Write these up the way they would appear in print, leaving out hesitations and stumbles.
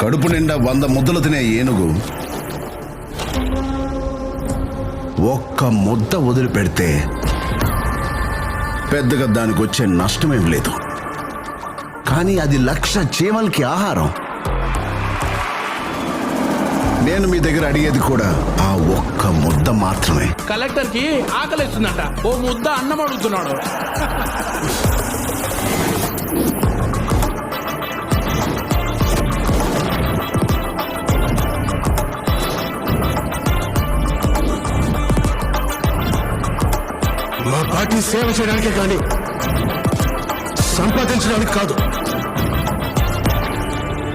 కడుపు నిండా 100 ముద్దలు తినే ఏనుగు ఒక్క ముద్ద వదిలిపెడితే పెద్దగా దానికి వచ్చే నష్టమేం లేదు. కానీ అది 1,00,000 చీమలకి ఆహారం. నేను మీ దగ్గర అడిగేది కూడా ఆ ఒక్క ముద్ద మాత్రమే. కలెక్టర్ కి ఆకలిస్తుందట, ఓ ముద్ద అన్నం అడుగుతున్నాడు. మా పార్టీ సేవ చేయడానికే కానీ సంపాదించడానికి కాదు.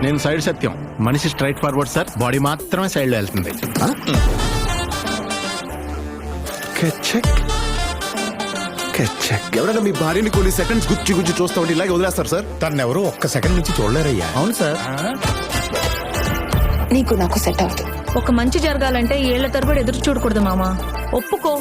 నేను సైడ్ సత్యం, మనిషి స్ట్రైట్ ఫార్వర్డ్ సార్, బాడీ మాత్రమే సైడ్లో వెళ్తుంది. ఎవరైనా మీ భార్యని కొన్ని సెకండ్స్ గుచ్చి గుచ్చి చూస్తా ఉంటే ఇలాగే వదిలేస్తారు సార్? తనెవరూ ఒక్క సెకండ్ నుంచి చూడలేరయ్యా. అవును సార్. నీకు నాకు సెట్ అవుతుంది. ఒక మంచి జరగాలంటే ఏళ్ల తరబడి ఎదురు చూడకూడదు మామ, ఒప్పుకో.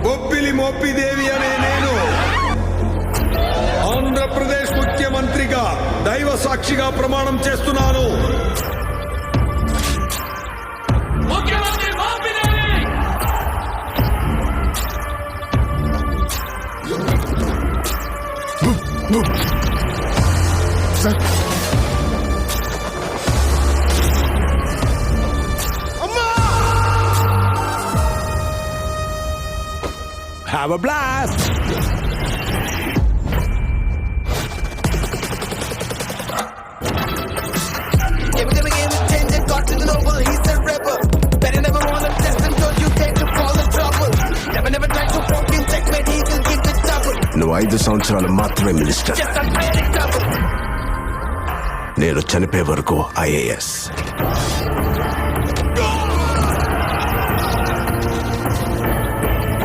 బొబ్బిలి మోపిదేవి అనే నేను ఆంధ్రప్రదేశ్ ముఖ్యమంత్రిగా దైవ సాక్షిగా ప్రమాణం చేస్తున్నాను. Have a blast! నువ్వు 5 సంవత్సరాలు మాత్రమే మినిస్టర్. నేను చనిపోయే వరకు IAS.